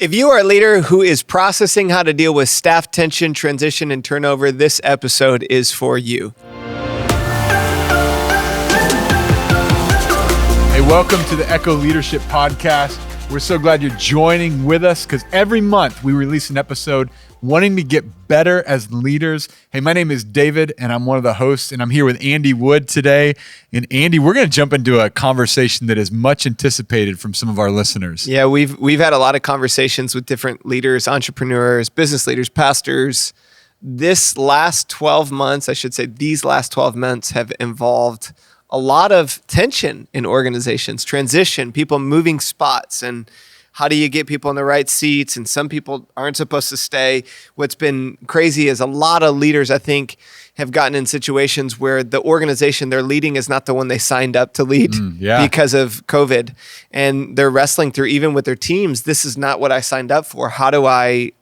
If you are a leader who is processing how to deal with staff tension, transition, and turnover, this episode is for you. Hey, welcome to the Echo Leadership Podcast. We're so glad you're joining with us because every month we release an episode wanting to get better as leaders. Hey, my name is David and I'm one of the hosts, and I'm here with Andy Wood today. And Andy, we're going to jump into a conversation that is much anticipated from some of our listeners. Yeah, we've had a lot of conversations with different leaders, entrepreneurs, business leaders, pastors. These last 12 months have involved a lot of tension in organizations, transition, people moving spots, and how do you get people in the right seats? And some people aren't supposed to stay. What's been crazy is a lot of leaders, I think, have gotten in situations where the organization they're leading is not the one they signed up to lead because of COVID. And they're wrestling through, even with their teams, this is not what I signed up for. How do I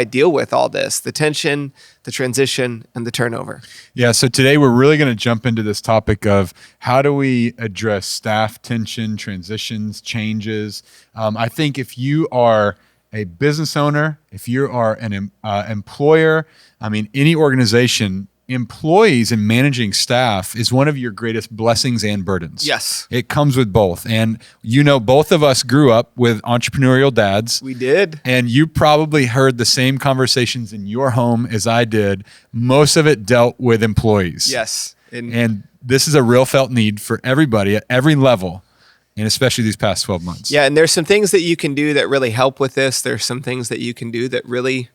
deal with all this? The tension, the transition, and the turnover. Yeah, so today we're really going to jump into this topic of how do we address staff tension, transitions, changes. I think if you are a business owner, if you are an employer, any organization, employees and managing staff is one of your greatest blessings and burdens. Yes. It comes with both. And both of us grew up with entrepreneurial dads. We did. And you probably heard the same conversations in your home as I did. Most of it dealt with employees. Yes. And this is a real felt need for everybody at every level, and especially these past 12 months. Yeah, and there's some things that you can do that really help with this. There's some things that you can do that really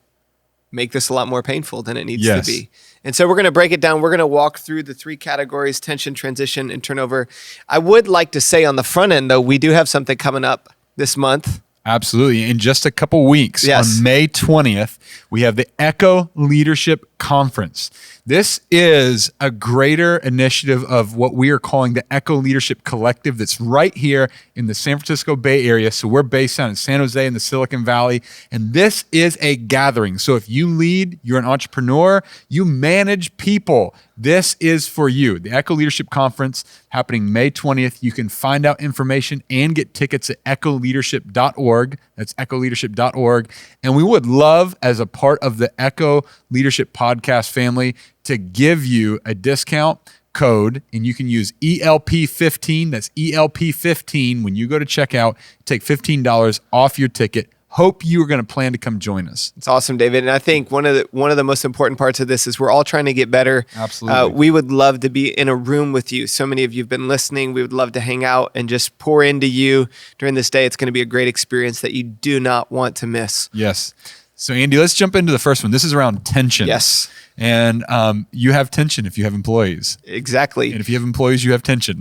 make this a lot more painful than it needs to be. And so we're going to break it down. We're going to walk through the three categories: tension, transition, and turnover. I would like to say on the front end, though, we do have something coming up this month. Absolutely. In just a couple weeks, on May 20th, we have the Echo Leadership Conference. This is a greater initiative of what we are calling the Echo Leadership Collective that's right here in the San Francisco Bay Area. So we're based out in San Jose in the Silicon Valley, and this is a gathering. So if you lead, you're an entrepreneur, you manage people, this is for you. The Echo Leadership Conference happening May 20th. You can find out information and get tickets at echoleadership.org. That's echoleadership.org. And we would love, as a part of the Echo Leadership Podcast family, to give you a discount code, and you can use ELP15. That's ELP15. When you go to checkout, take $15 off your ticket. Hope you are going to plan to come join us. It's awesome, David. And I think one of the most important parts of this is we're all trying to get better. Absolutely. We would love to be in a room with you. So many of you have been listening. We would love to hang out and just pour into you during this day. It's going to be a great experience that you do not want to miss. Yes. So Andy, let's jump into the first one. This is around tension. Yes. And you have tension if you have employees. Exactly. And if you have employees, you have tension.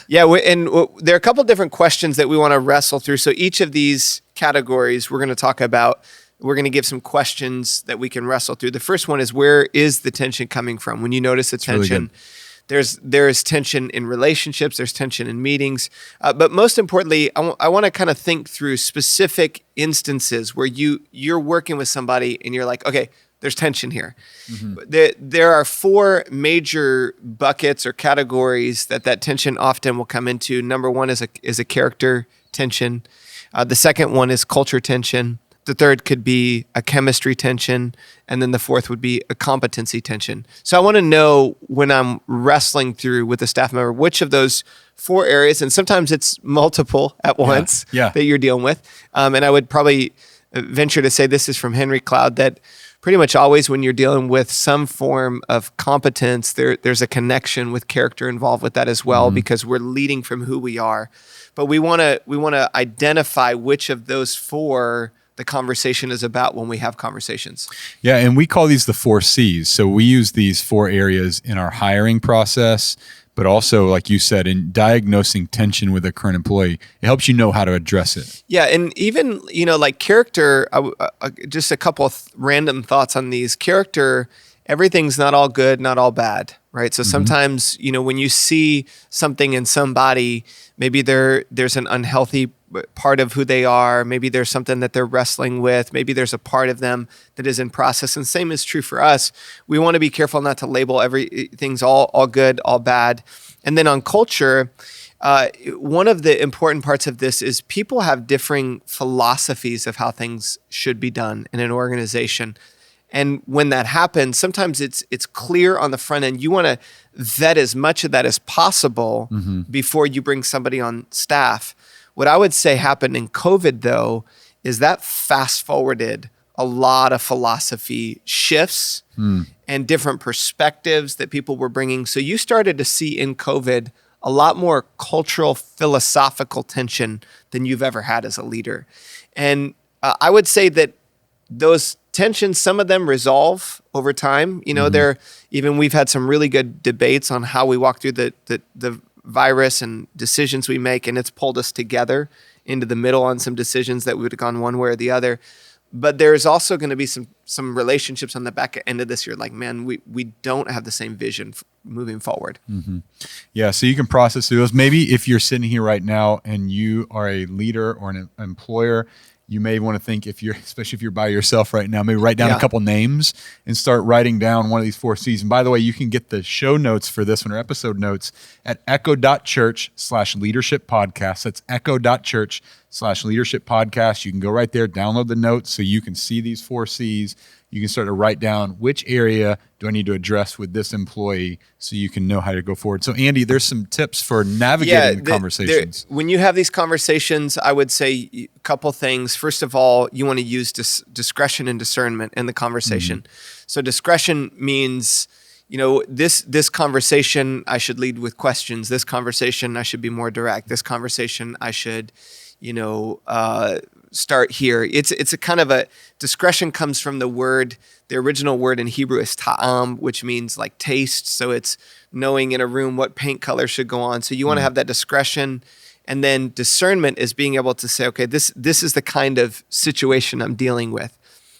Yeah. There are a couple different questions that we want to wrestle through. So each of these categories we're going to talk about, we're going to give some questions that we can wrestle through. The first one is, where is the tension coming from? When you notice the tension, there is tension in relationships, there's tension in meetings. But most importantly, I want to kind of think through specific instances where you're working with somebody and you're like, okay, there's tension here. Mm-hmm. There are four major buckets or categories that tension often will come into. Number one is a character tension. The second one is culture tension. The third could be a chemistry tension. And then the fourth would be a competency tension. So I want to know, when I'm wrestling through with a staff member, which of those four areas, and sometimes it's multiple at once that you're dealing with. And I would probably venture to say, this is from Henry Cloud, that pretty much always when you're dealing with some form of competence, there's a connection with character involved with that as well, because we're leading from who we are. But we want to identify which of those four the conversation is about when we have conversations. Yeah, and we call these the 4 C's. So we use these 4 areas in our hiring process, but also, like you said, in diagnosing tension with a current employee. It helps you know how to address it. Yeah, and even, like character, just a couple of random thoughts on these. Character, everything's not all good, not all bad, right? So sometimes, when you see something in somebody, maybe there's an unhealthy part of who they are. Maybe there's something that they're wrestling with. Maybe there's a part of them that is in process. And same is true for us. We want to be careful not to label everything's all good, all bad. And then on culture, One of the important parts of this is people have differing philosophies of how things should be done in an organization. And when that happens, sometimes it's clear on the front end. You want to vet as much of that as possible before you bring somebody on staff. What I would say happened in COVID, though, is that fast-forwarded a lot of philosophy shifts and different perspectives that people were bringing. So you started to see in COVID a lot more cultural, philosophical tension than you've ever had as a leader. And I would say that those tensions, some of them resolve over time. You know, we've had some really good debates on how we walk through the virus and decisions we make, and it's pulled us together into the middle on some decisions that would have gone one way or the other. But there's also going to be some relationships on the back end of this year. Like, man, we don't have the same vision moving forward. Yeah, so you can process through those. Maybe if you're sitting here right now and you are a leader or an employer, you may want to think, especially if you're by yourself right now, maybe write down a couple names and start writing down one of these 4 C's. And by the way, you can get the show notes for this one, or episode notes, at echo.church/leadership podcast. That's echo.church/leadership podcast. You can go right there, download the notes so you can see these 4 C's. You can start to write down which area do I need to address with this employee so you can know how to go forward. So Andy, there's some tips for navigating the conversations. When you have these conversations, I would say a couple things. First of all, you want to use discretion and discernment in the conversation. So discretion means, this conversation I should lead with questions. This conversation I should be more direct. This conversation I should, start here. It's a kind of a discretion comes from the original word in Hebrew is ta'am, which means like taste. So it's knowing in a room what paint color should go on. So you want to have that discretion. And then discernment is being able to say, okay, this is the kind of situation I'm dealing with.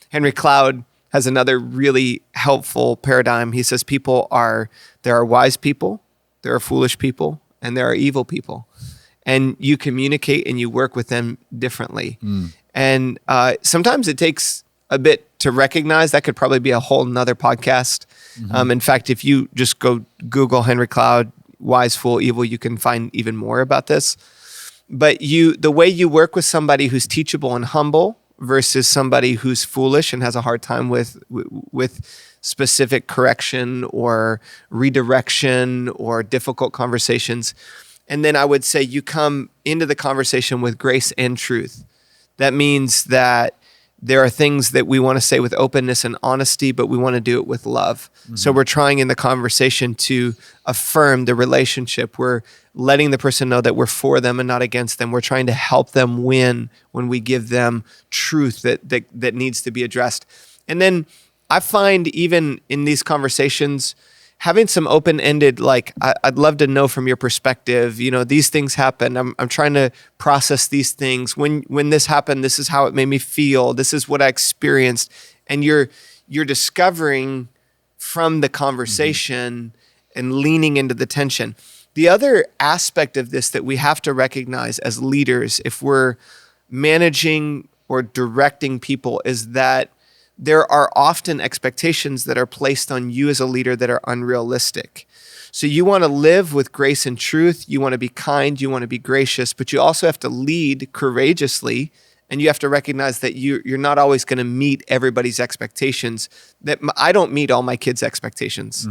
Henry Cloud has another really helpful paradigm. He says there are wise people, there are foolish people, and there are evil people. And you communicate and you work with them differently. And sometimes it takes a bit to recognize. That could probably be a whole nother podcast. In fact, if you just go Google Henry Cloud, wise, fool, evil, you can find even more about this. But the way you work with somebody who's teachable and humble versus somebody who's foolish and has a hard time with specific correction or redirection or difficult conversations. And then I would say you come into the conversation with grace and truth. That means that there are things that we want to say with openness and honesty, but we want to do it with love. So we're trying in the conversation to affirm the relationship. We're letting the person know that we're for them and not against them. We're trying to help them win when we give them truth that needs to be addressed. And then I find even in these conversations, having some open-ended, like, I'd love to know from your perspective, these things happen. I'm trying to process these things. When this happened, this is how it made me feel. This is what I experienced. And you're discovering from the conversation and leaning into the tension. The other aspect of this that we have to recognize as leaders, if we're managing or directing people, is that there are often expectations that are placed on you as a leader that are unrealistic. So you want to live with grace and truth. You want to be kind. You want to be gracious, but you also have to lead courageously. And you have to recognize that you're not always going to meet everybody's expectations. That I don't meet all my kids' expectations.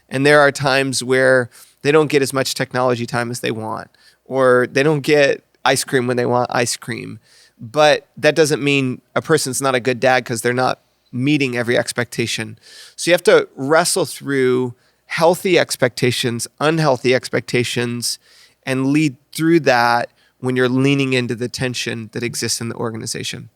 And there are times where they don't get as much technology time as they want, or they don't get ice cream when they want ice cream. But that doesn't mean a person's not a good dad because they're not meeting every expectation. So you have to wrestle through healthy expectations, unhealthy expectations, and lead through that when you're leaning into the tension that exists in the organization.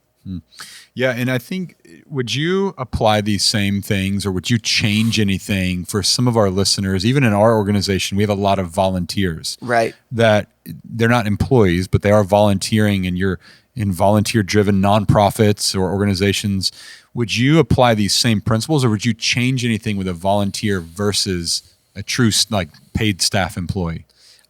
Yeah, and I think, would you apply these same things, or would you change anything for some of our listeners? Even in our organization, we have a lot of volunteers. Right. That they're not employees, but they are volunteering, and you're in volunteer-driven nonprofits or organizations. Would you apply these same principles, or would you change anything with a volunteer versus a true paid staff employee?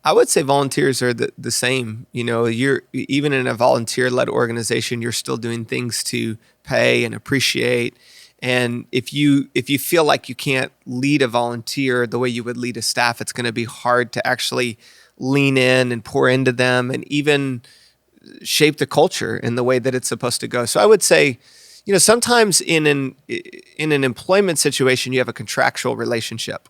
I would say volunteers are the same. You're even in a volunteer-led organization, you're still doing things to pay and appreciate. And if you feel like you can't lead a volunteer the way you would lead a staff, it's going to be hard to actually lean in and pour into them and even shape the culture in the way that it's supposed to go. So I would say, sometimes in an employment situation, you have a contractual relationship.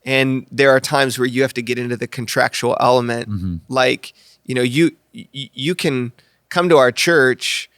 And there are times where you have to get into the contractual element. Mm-hmm. Like, you can come to our church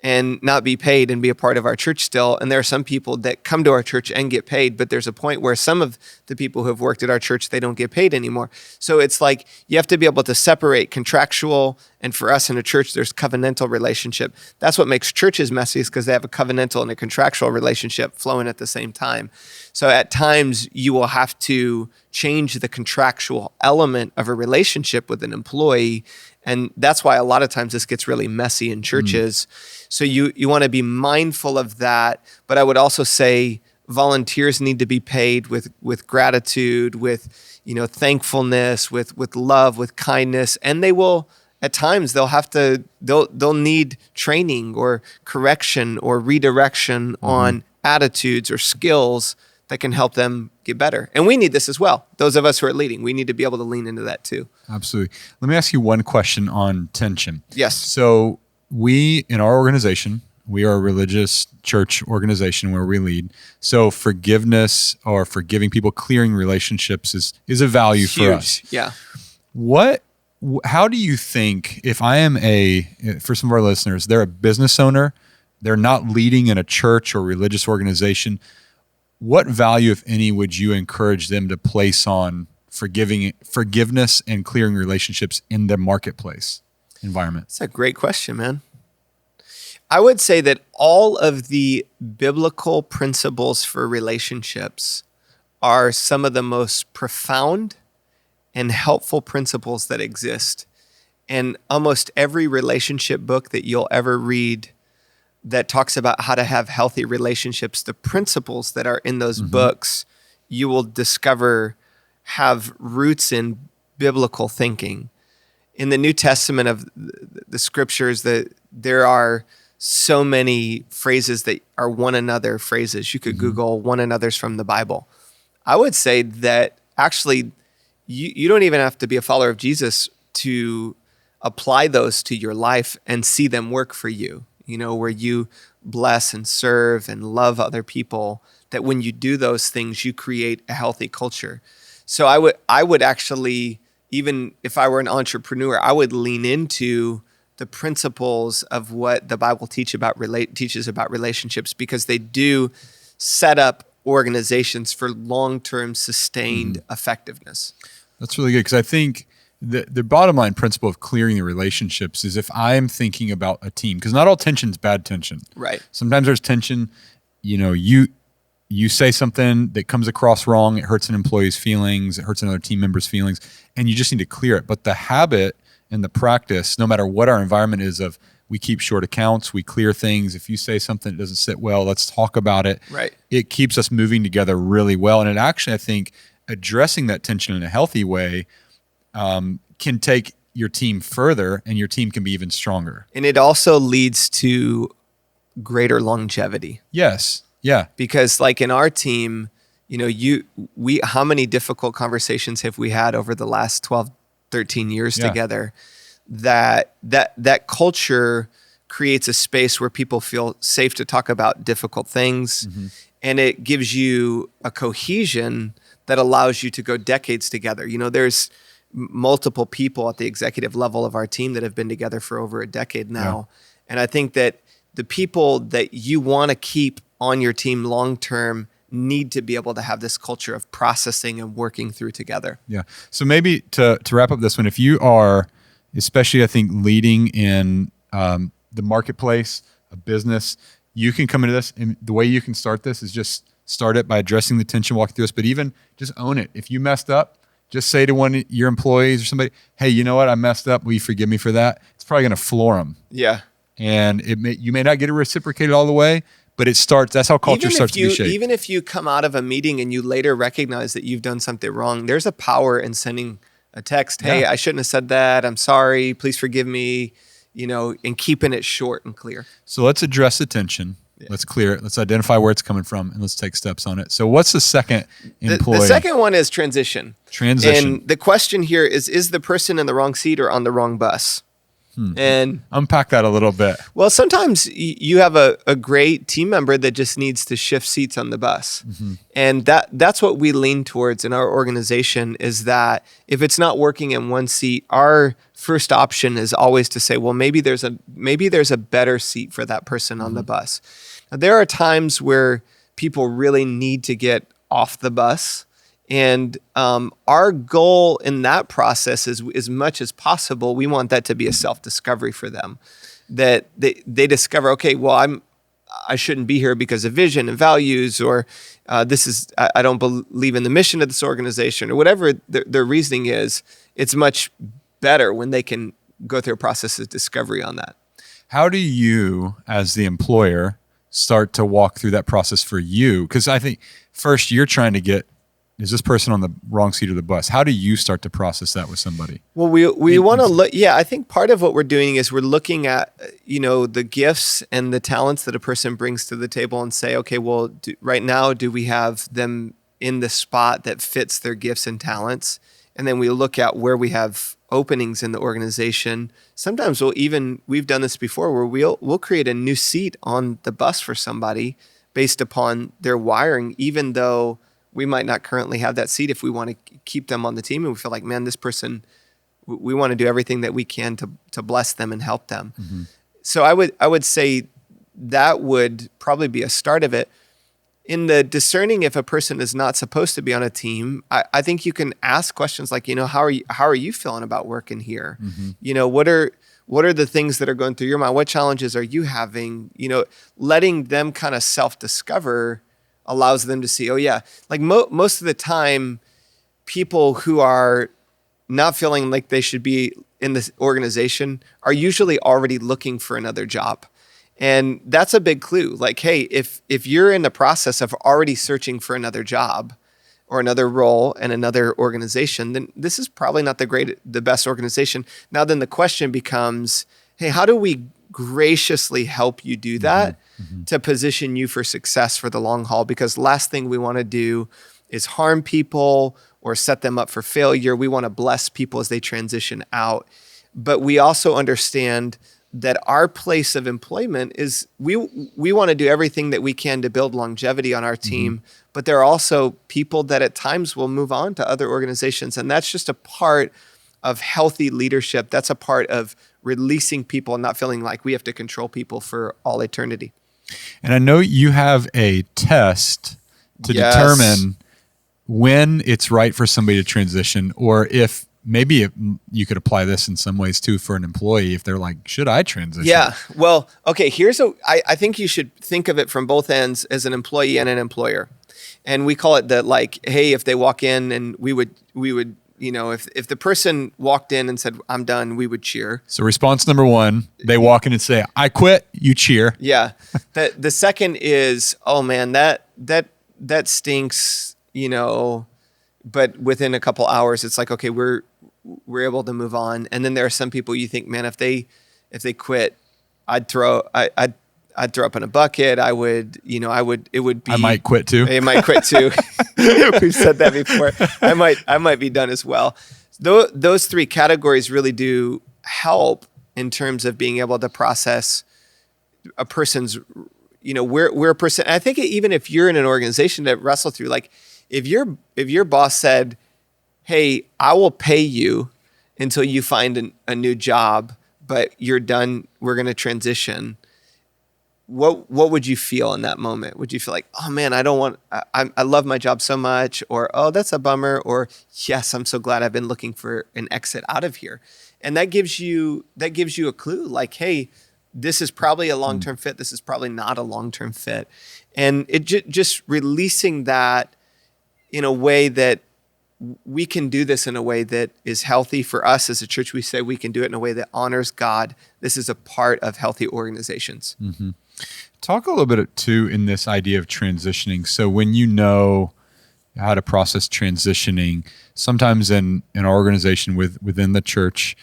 and not be paid and be a part of our church still. And there are some people that come to our church and get paid, but there's a point where some of the people who have worked at our church, they don't get paid anymore. So it's like you have to be able to separate contractual, and for us in a church, there's covenantal relationship. That's what makes churches messy, is because they have a covenantal and a contractual relationship flowing at the same time. So at times you will have to change the contractual element of a relationship with an employee. And that's why a lot of times this gets really messy in churches. So you want to be mindful of that. But I would also say volunteers need to be paid with gratitude, with thankfulness, with love, with kindness. And they will, at times, they'll need training or correction or redirection on attitudes or skills that can help them get better. And we need this as well. Those of us who are leading, we need to be able to lean into that too. Absolutely. Let me ask you one question on tension. Yes. So we, in our organization, we are a religious church organization where we lead. So forgiveness or forgiving people, clearing relationships is a value for us. Yeah. How do you think, if I am for some of our listeners, they're a business owner, they're not leading in a church or religious organization, what value, if any, would you encourage them to place on forgiveness and clearing relationships in the marketplace environment? That's a great question, man. I would say that all of the biblical principles for relationships are some of the most profound and helpful principles that exist. And almost every relationship book that you'll ever read that talks about how to have healthy relationships, the principles that are in those books, you will discover have roots in biblical thinking. In the New Testament of the scriptures, there are so many phrases that are one another phrases. You could Google one another's from the Bible. I would say that actually you don't even have to be a follower of Jesus to apply those to your life and see them work for you. Where you bless and serve and love other people, that when you do those things, you create a healthy culture. So I would actually, even if I were an entrepreneur, I would lean into the principles of what the Bible teaches about relationships, because they do set up organizations for long-term sustained effectiveness. That's really good, because I think the bottom line principle of clearing the relationships is, if I'm thinking about a team, because not all tension is bad tension. Right. Sometimes there's tension, you say something that comes across wrong, it hurts an employee's feelings, it hurts another team member's feelings, and you just need to clear it. But the habit and the practice, no matter what our environment is, of we keep short accounts, we clear things. If you say something that doesn't sit well, let's talk about it. Right. It keeps us moving together really well. And it actually, I think, addressing that tension in a healthy way can take your team further, and your team can be even stronger. And it also leads to greater longevity. Yes. Yeah. Because like in our team, how many difficult conversations have we had over the last 12, 13 years together, that culture creates a space where people feel safe to talk about difficult things. And it gives you a cohesion that allows you to go decades together. There's multiple people at the executive level of our team that have been together for over a decade now. Yeah. And I think that the people that you want to keep on your team long-term need to be able to have this culture of processing and working through together. Yeah. So maybe to wrap up this one, if you are, especially I think leading in the marketplace, a business, you can come into this, and the way you can start this is just start it by addressing the tension, walking through this, but even just own it. If you messed up, just say to one of your employees or somebody, hey, you know what? I messed up. Will you forgive me for that? It's probably going to floor them. Yeah. And you may not get it reciprocated all the way, but it starts. That's how culture starts to be shaped. Even if you come out of a meeting and you later recognize that you've done something wrong, there's a power in sending a text. Hey, I shouldn't have said that. I'm sorry. Please forgive me. And keeping it short and clear. So let's address the tension. Yeah. Let's clear it. Let's identify where it's coming from, and let's take steps on it. So what's the second employee? The second one is transition. Transition. And the question here is the person in the wrong seat or on the wrong bus? And unpack that a little bit. Well, sometimes you have a great team member that just needs to shift seats on the bus. And that's what we lean towards in our organization, is that if it's not working in one seat, our first option is always to say, well, maybe there's a better seat for that person on the bus. Now, there are times where people really need to get off the bus. And our goal in that process is, as much as possible, we want that to be a self-discovery for them, that they discover, okay, well, I shouldn't be here because of vision and values, or I don't believe in the mission of this organization, or whatever their reasoning is. It's much better when they can go through a process of discovery on that. How do you, as the employer, start to walk through that process for you? Because I think first you're trying to get, is this person on the wrong seat of the bus? How do you start to process that with somebody? Well, we want to look. Yeah, I think part of what we're doing is we're looking at the gifts and the talents that a person brings to the table, and say, okay, well, right now, do we have them in the spot that fits their gifts and talents? And then we look at where we have openings in the organization. Sometimes we've done this before, where we'll create a new seat on the bus for somebody based upon their wiring, even though we might not currently have that seat. If we want to keep them on the team and we feel like, man, this person, we want to do everything that we can to bless them and help them. So I would say that would probably be a start of it. In the discerning if a person is not supposed to be on a team, I think you can ask questions like, how are you feeling about working here? What are the things that are going through your mind? What challenges are you having? Letting them kind of self-discover allows them to see, oh yeah, like most of the time, people who are not feeling like they should be in this organization are usually already looking for another job. And that's a big clue. Like, hey, if you're in the process of already searching for another job or another role in another organization, then this is probably not the best organization. Now, then the question becomes, hey, how do we graciously help you do that to position you for success for the long haul? Because last thing we want to do is harm people or set them up for failure. We want to bless people as they transition out. But we also understand that our place of employment is we want to do everything that we can to build longevity on our team. But there are also people that at times will move on to other organizations. And that's just a part of healthy leadership. That's a part of releasing people and not feeling like we have to control people for all eternity. And I know you have a test to determine when it's right for somebody to transition, or if maybe you could apply this in some ways too for an employee if they're like, should I transition? Yeah. Well, okay, I think you should think of it from both ends, as an employee and an employer. And we call it the, like, hey, if they walk in and we would if the person walked in and said, I'm done, we would cheer. So response number one, they walk in and say, I quit, you cheer. Yeah. The second is, oh man, that stinks, but within a couple hours, it's like, okay, we're able to move on. And then there are some people you think, man, if they quit, I'd throw up in a bucket. It would be. I might quit too. I might quit too. We've said that before. I might be done as well. Those three categories really do help in terms of being able to process a person's, where a person. I think even if you're in an organization to wrestle through, like if your boss said, hey, I will pay you until you find a new job, but you're done, we're going to transition. What would you feel in that moment? Would you feel like, oh man, I love my job so much, or oh, that's a bummer, or yes, I'm so glad I've been looking for an exit out of here. And that gives you a clue, like, hey, this is probably a long-term fit. This is probably not a long-term fit. And it just releasing that in a way that we can do this in a way that is healthy for us as a church. We say we can do it in a way that honors God. This is a part of healthy organizations. Mm-hmm. Talk a little bit too in this idea of transitioning. So when you know how to process transitioning, sometimes in our organization within the church,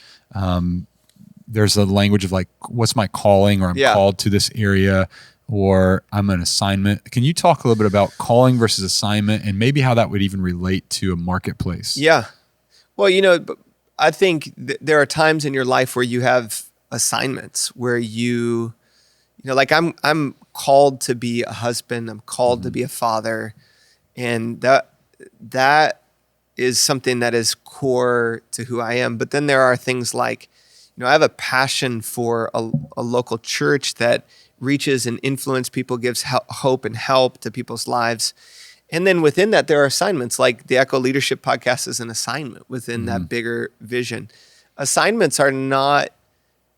there's a language of like, what's my calling, or I'm called to this area. or I'm an assignment. Can you talk a little bit about calling versus assignment and maybe how that would even relate to a marketplace? Yeah. Well, I think there are times in your life where you have assignments where like I'm called to be a husband, I'm called to be a father, and that is something that is core to who I am. But then there are things like, I have a passion for a local church that reaches and influences people, gives hope and help to people's lives. And then within that, there are assignments, like the Echo Leadership Podcast is an assignment within that bigger vision. Assignments are not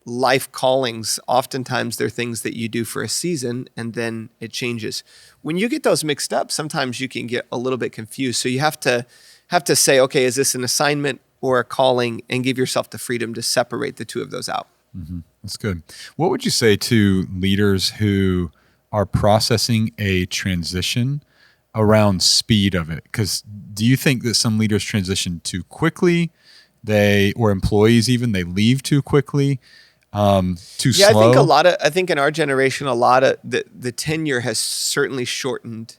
life callings. Oftentimes they're things that you do for a season and then it changes. When you get those mixed up, sometimes you can get a little bit confused. So you have to say, okay, is this an assignment or a calling, and give yourself the freedom to separate the two of those out. Mm-hmm. That's good. What would you say to leaders who are processing a transition around speed of it? Because do you think that some leaders transition too quickly? Or employees even, they leave too quickly, too slow? I think in our generation, a lot of the tenure has certainly shortened.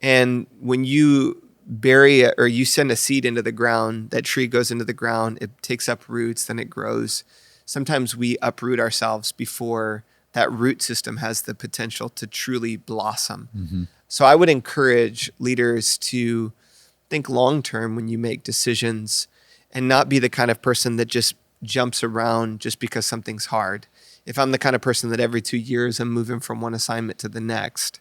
And when you bury it or you send a seed into the ground, that tree goes into the ground, it takes up roots, then it grows. Sometimes we uproot ourselves before that root system has the potential to truly blossom. Mm-hmm. So I would encourage leaders to think long-term when you make decisions and not be the kind of person that just jumps around just because something's hard. If I'm the kind of person that every 2 years I'm moving from one assignment to the next,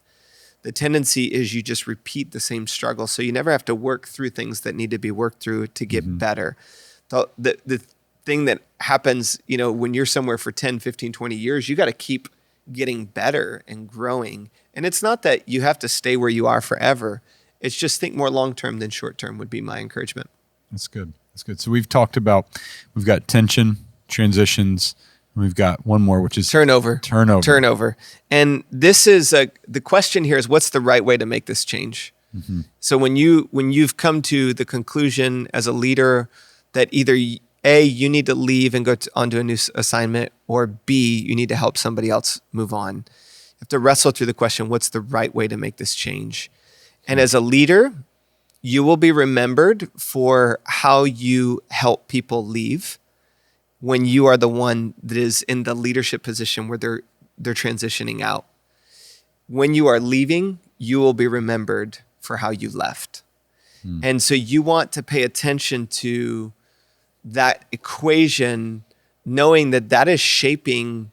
the tendency is you just repeat the same struggle. So you never have to work through things that need to be worked through to get better. The thing that happens, when you're somewhere for 10, 15, 20 years, you got to keep getting better and growing. And it's not that you have to stay where you are forever. It's just think more long-term than short-term would be my encouragement. That's good. So we've got tension, transitions, and we've got one more, which is turnover. And this is the question here is, what's the right way to make this change? Mm-hmm. So when you've come to the conclusion as a leader that either A, you need to leave and go onto a new assignment, or B, you need to help somebody else move on, you have to wrestle through the question, what's the right way to make this change? And as a leader, you will be remembered for how you help people leave when you are the one that is in the leadership position where they're transitioning out. When you are leaving, you will be remembered for how you left. And so you want to pay attention to that equation, knowing that is shaping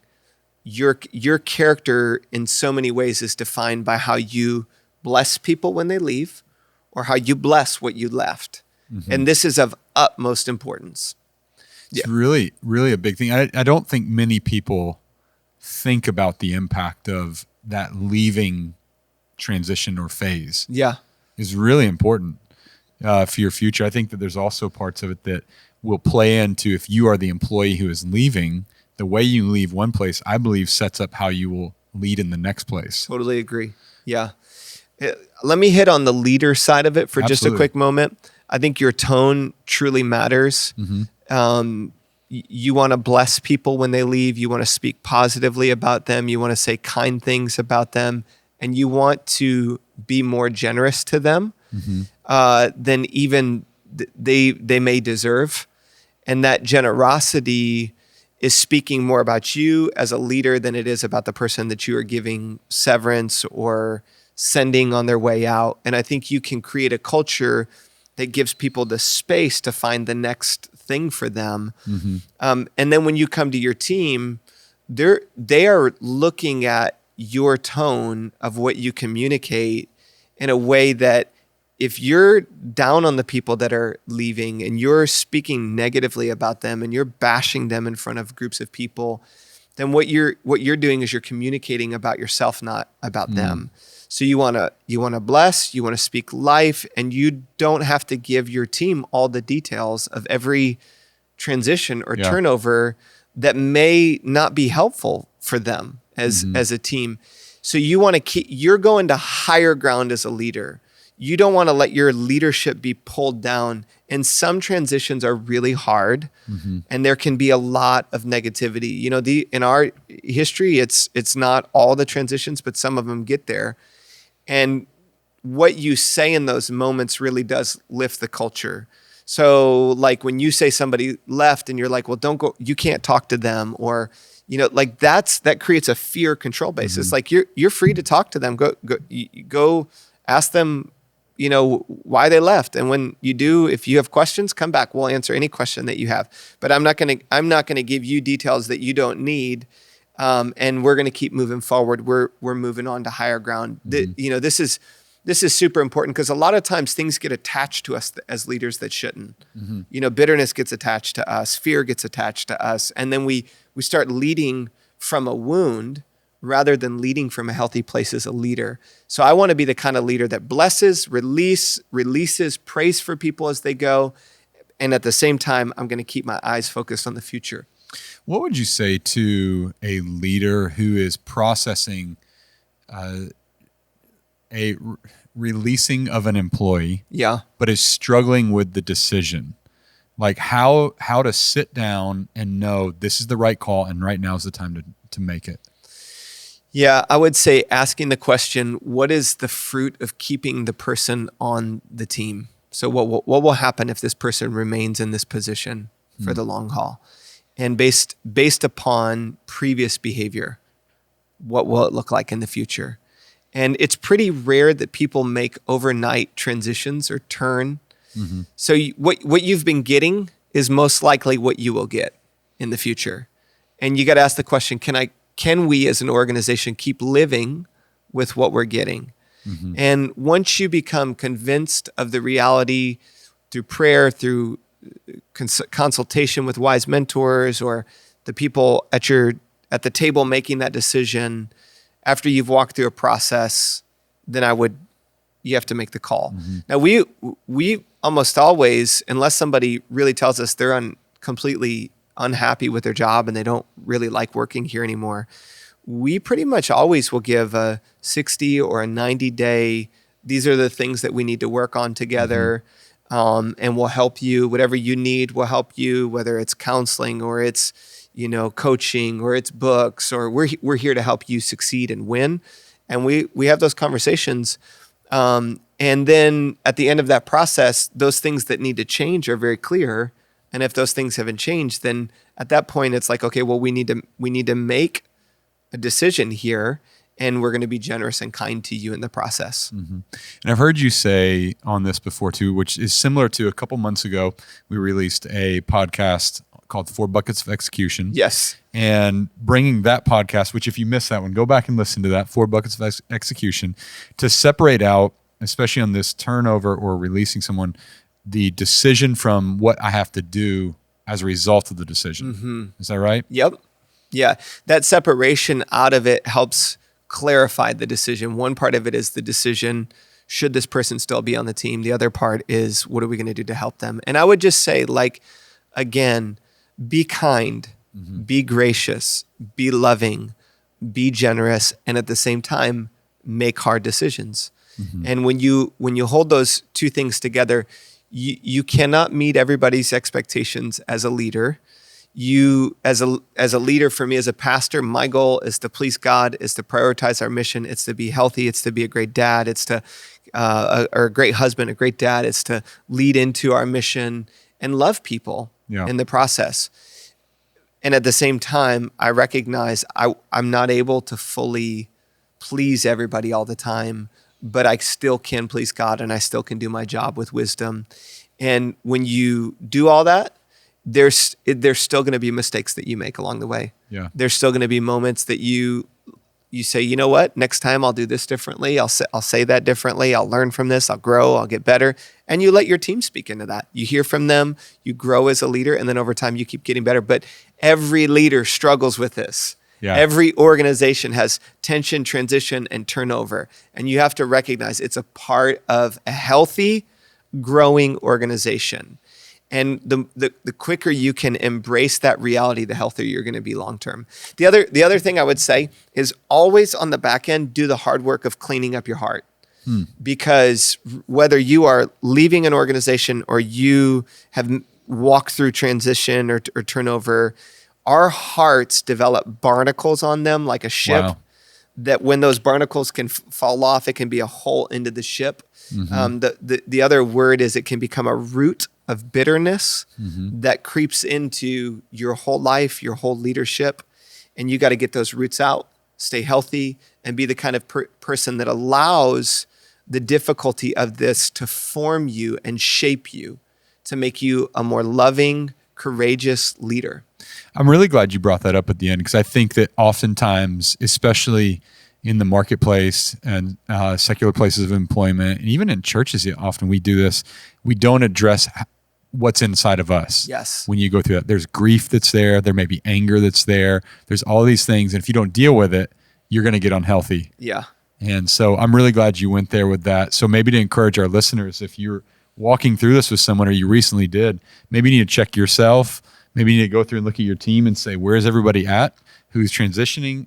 your character in so many ways is defined by how you bless people when they leave or how you bless what you left. Mm-hmm. And this is of utmost importance. It's really, really a big thing. I don't think many people think about the impact of that leaving transition or phase. Yeah. Is really important for your future. I think that there's also parts of it that will play into, if you are the employee who is leaving, the way you leave one place, I believe, sets up how you will lead in the next place. Totally agree. Yeah. Let me hit on the leader side of it for just a quick moment. I think your tone truly matters. Mm-hmm. You want to bless people when they leave. You want to speak positively about them. You want to say kind things about them. And you want to be more generous to them than even they may deserve. And that generosity is speaking more about you as a leader than it is about the person that you are giving severance or sending on their way out. And I think you can create a culture that gives people the space to find the next thing for them. Mm-hmm. And then when you come to your team, they are looking at your tone of what you communicate in a way that if you're down on the people that are leaving and you're speaking negatively about them and you're bashing them in front of groups of people, then what you're doing is you're communicating about yourself, not about them. So you want to bless, you want to speak life, and you don't have to give your team all the details of every transition or turnover that may not be helpful for them as a team. So you want to you're going to higher ground as a leader. You don't want to let your leadership be pulled down And some transitions are really hard, and there can be a lot of negativity. You know, in our history, it's not all the transitions, but some of them get there. And what you say in those moments really does lift the culture. So like when you say somebody left and you're like, well, don't go, you can't talk to them, or, you know, like that creates a fear control basis. Like you're free to talk to them. Go ask them, you know, why they left. And when you do, if you have questions, come back. We'll answer any question that you have. But I'm not going to give you details that you don't need. And we're going to keep moving forward. We're moving on to higher ground. You know, this is super important, because a lot of times things get attached to us as leaders that shouldn't. You know, bitterness gets attached to us, fear gets attached to us, and then we start leading from a wound rather than leading from a healthy place as a leader. So I want to be the kind of leader that blesses, releases, prays for people as they go, and at the same time, I'm going to keep my eyes focused on the future. What would you say to a leader who is processing a releasing of an employee, but is struggling with the decision? Like how to sit down and know this is the right call and right now is the time to make it? Yeah, I would say asking the question, what is the fruit of keeping the person on the team? So what will happen if this person remains in this position for the long haul? And based upon previous behavior, what will it look like in the future? And it's pretty rare that people make overnight transitions or turn. So what you've been getting is most likely what you will get in the future. And you got to ask the question, can we as an organization keep living with what we're getting? And once you become convinced of the reality through prayer, through consultation with wise mentors, or the people at the table making that decision, after you've walked through a process, then you have to make the call. Now we almost always, unless somebody really tells us they're completely unhappy with their job and they don't really like working here anymore, we pretty much always will give a 60 or a 90-day, these are the things that we need to work on together, and we'll help you. Whatever you need, we'll help you, whether it's counseling or it's, you know, coaching or it's books, or we're here to help you succeed and win. And we have those conversations. And then at the end of that process, those things that need to change are very clear. And if those things haven't changed, then at that point it's like, okay, well, we need to make a decision here, and we're going to be generous and kind to you in the process. And I've heard you say on this before too, which is similar to a couple months ago, we released a podcast called 4 Buckets of Execution. Yes. And bringing that podcast, which if you missed that one, go back and listen to that, 4 Buckets of Execution, to separate out, especially on this turnover or releasing someone, the decision from what I have to do as a result of the decision. Is that right? Yep. Yeah. That separation out of it helps clarify the decision. One part of it is the decision, should this person still be on the team? The other part is, what are we going to do to help them? And I would just say, like, again, be kind, be gracious, be loving, be generous, and at the same time, make hard decisions. And when you hold those two things together, you cannot meet everybody's expectations as a leader. You, as a leader, for me as a pastor, my goal is to please God, is to prioritize our mission. It's to be healthy. It's to be a great dad. It's to, or a great husband, a great dad. It's to lead into our mission and love people in the process. And at the same time, I recognize I'm not able to fully please everybody all the time, but I still can please God, and I still can do my job with wisdom. And when you do all that, there's still going to be mistakes that you make along the way. Yeah. There's still going to be moments that you say, you know what, next time I'll do this differently. I'll say that differently. I'll learn from this. I'll grow. I'll get better. And you let your team speak into that. You hear from them. You grow as a leader, and then over time you keep getting better. But every leader struggles with this. Yeah. Every organization has tension, transition, and turnover. And you have to recognize it's a part of a healthy, growing organization. And the quicker you can embrace that reality, the healthier you're going to be long term. The other thing I would say is always on the back end, do the hard work of cleaning up your heart. because whether you are leaving an organization or you have walked through transition or turnover, our hearts develop barnacles on them like a ship. Wow. That when those barnacles can fall off, it can be a hole into the ship. The other word is it can become a root of bitterness that creeps into your whole life, your whole leadership. And you got to get those roots out, stay healthy, and be the kind of person that allows the difficulty of this to form you and shape you, to make you a more loving, courageous leader. I'm really glad you brought that up at the end, because I think that oftentimes, especially in the marketplace and secular places of employment, and even in churches, often we do this, we don't address what's inside of us. Yes. When you go through that, there's grief that's there may be anger that's there's all these things. And if you don't deal with it, you're going to get unhealthy. Yeah. And so I'm really glad you went there with that. So maybe to encourage our listeners, if you're walking through this with someone, or you recently did, maybe you need to check yourself. Maybe you need to go through and look at your team and say, where is everybody at? Who's transitioning?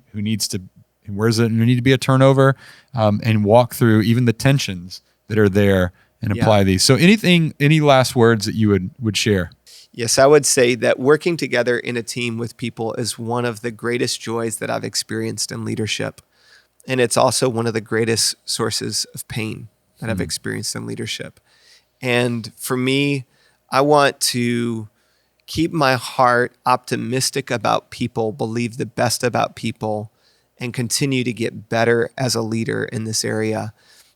Where's there need to be a turnover? And walk through even the tensions that are there and apply these. So any last words that you would share? Yes, I would say that working together in a team with people is one of the greatest joys that I've experienced in leadership. And it's also one of the greatest sources of pain that I've experienced in leadership. And for me, I want to keep my heart optimistic about people, believe the best about people, and continue to get better as a leader in this area.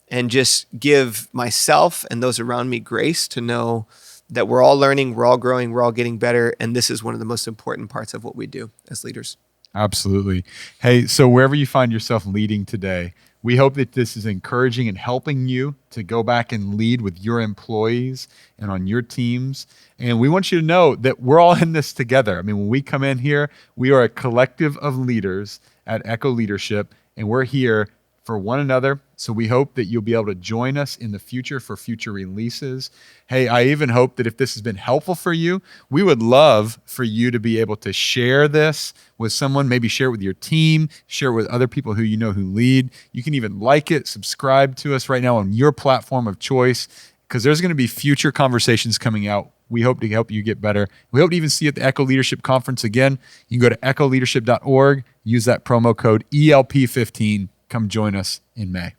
And just give myself and those around me grace to know that we're all learning, we're all growing, we're all getting better. And this is one of the most important parts of what we do as leaders. Absolutely. Hey, so wherever you find yourself leading today, we hope that this is encouraging and helping you to go back and lead with your employees and on your teams. And we want you to know that we're all in this together. I mean, when we come in here, we are a collective of leaders at Echo Leadership, and we're here for one another. So we hope that you'll be able to join us in the future for future releases. Hey, I even hope that if this has been helpful for you, we would love for you to be able to share this with someone, maybe share it with your team, share it with other people who you know who lead. You can even like it, subscribe to us right now on your platform of choice, because there's going to be future conversations coming out. We hope to help you get better. We hope to even see you at the Echo Leadership Conference again. You can go to echoleadership.org, use that promo code ELP15. Come join us in May.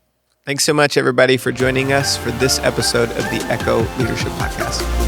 Thanks so much, everybody, for joining us for this episode of the Echo Leadership Podcast.